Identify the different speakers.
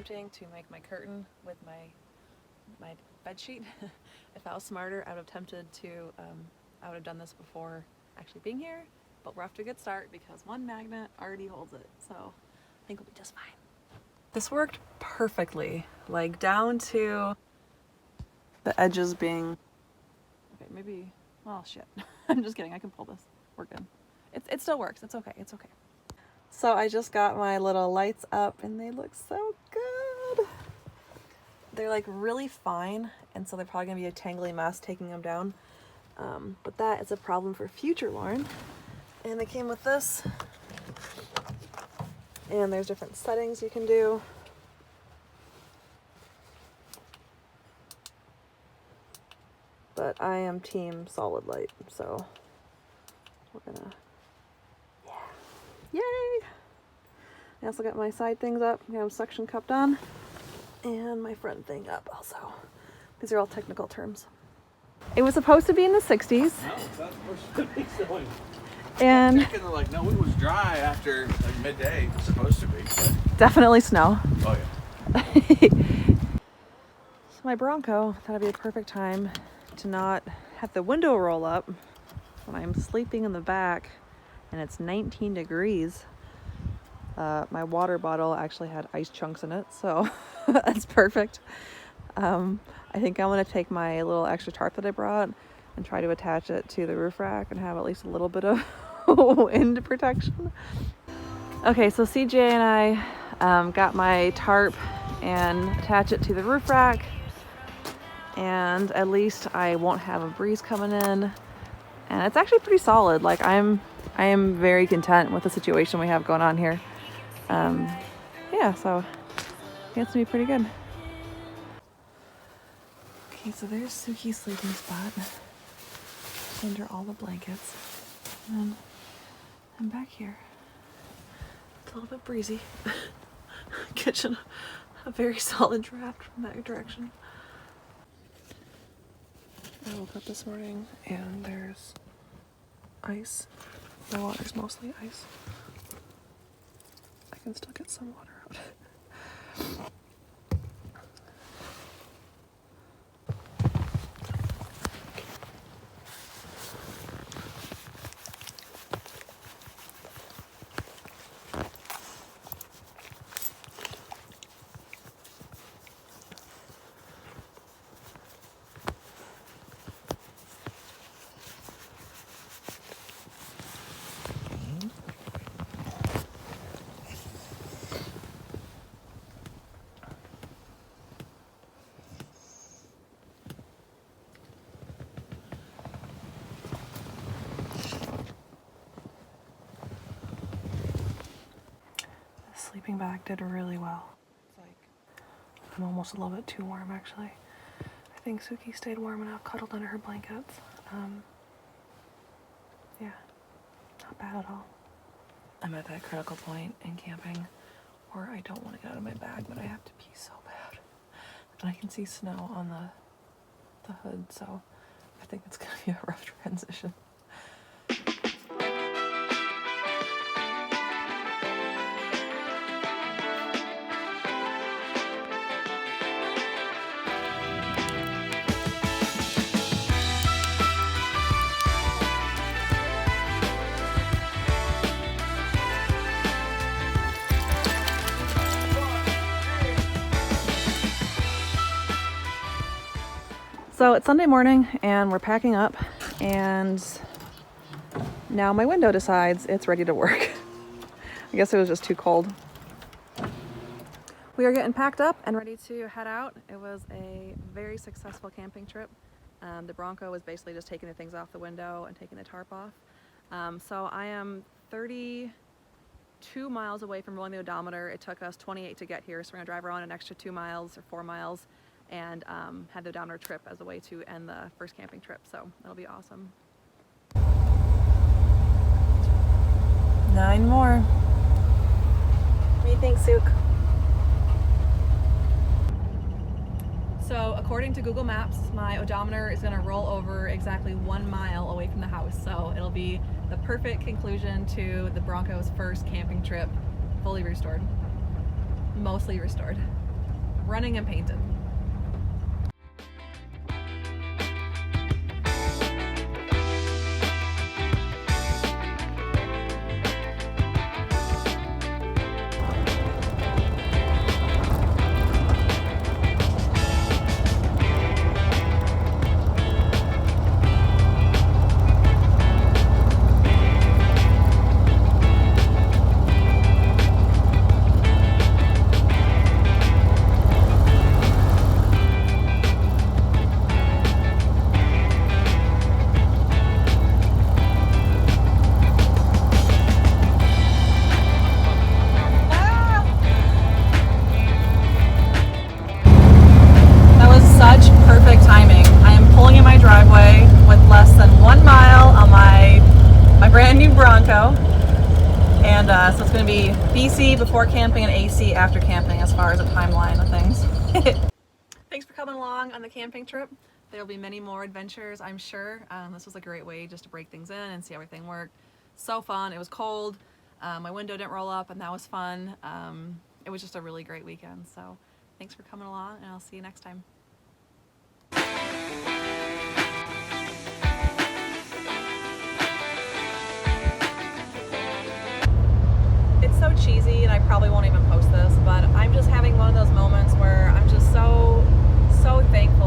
Speaker 1: attempting to make my curtain with my bed sheet. If I was smarter, I would have attempted to, I would have done this before actually being here, but we're off to a good start because one magnet already holds it, so I think we'll be just fine. This worked perfectly, like down to the edges being, okay, maybe, well, shit. I'm just kidding, I can pull this, we're good. It still works, it's okay, it's okay. So I just got my little lights up and they look so good. They're like really fine, and so they're probably gonna be a tangly mess taking them down. But that is a problem for future Lauren. And they came with this. And there's different settings you can do. But I am team solid light, so we're gonna, yeah. Yay! I also got my side things up. I have suction cupped on. And my front thing up also. These are all technical terms. It was supposed to be in the 60s.
Speaker 2: No, it's not supposed to be snowing.
Speaker 1: And
Speaker 2: they're like, no, it was dry after like midday. It's supposed to be.
Speaker 1: Definitely snow.
Speaker 2: Oh yeah.
Speaker 1: So my Bronco, that'd be a perfect time to not have the window roll up when I'm sleeping in the back and it's 19 degrees. My water bottle actually had ice chunks in it, so that's perfect. I think I'm gonna take my little extra tarp that I brought and try to attach it to the roof rack and have at least a little bit of wind protection. Okay, so CJ and I got my tarp and attach it to the roof rack, and at least I won't have a breeze coming in. And it's actually pretty solid. Like I am very content with the situation we have going on here. Yeah, so I think it's gonna be pretty good. Okay, so there's Suki's sleeping spot under all the blankets. And then I'm back here. It's a little bit breezy. Catching a very solid draft from that direction. I woke up this morning and there's ice. My water's mostly ice. I can still get some water out. Sleeping bag did really well. It's like, I'm almost a little bit too warm actually. I think Suki stayed warm enough, cuddled under her blankets. Yeah, not bad at all. I'm at that critical point in camping where I don't want to get out of my bag, but I have to pee so bad. And I can see snow on the hood, so I think it's gonna be a rough transition. So it's Sunday morning and we're packing up, and now my window decides it's ready to work. I guess it was just too cold. We are getting packed up and ready to head out. It was a very successful camping trip. The Bronco was basically just taking the things off the window and taking the tarp off. So I am 32 miles away from rolling the odometer. It took us 28 to get here, so we're gonna drive around an extra 2 miles or 4 miles and had the odometer trip as a way to end the first camping trip, so that'll be awesome. 9 more. What do you think, Sook? So according to Google Maps, my odometer is gonna roll over exactly 1 mile away from the house, so it'll be the perfect conclusion to the Bronco's first camping trip, fully restored, mostly restored. running and painted. Such perfect timing. I am pulling in my driveway with less than 1 mile on my brand new Bronco, and so it's going to be BC before camping and AC after camping as far as a timeline of things. Thanks for coming along on the camping trip. There will be many more adventures, I'm sure. This was a great way just to break things in and see how everything worked. So fun. It was cold. My window didn't roll up, and that was fun. It was just a really great weekend. So thanks for coming along, and I'll see you next time. It's so cheesy, and I probably won't even post this, but I'm just having one of those moments where I'm just so thankful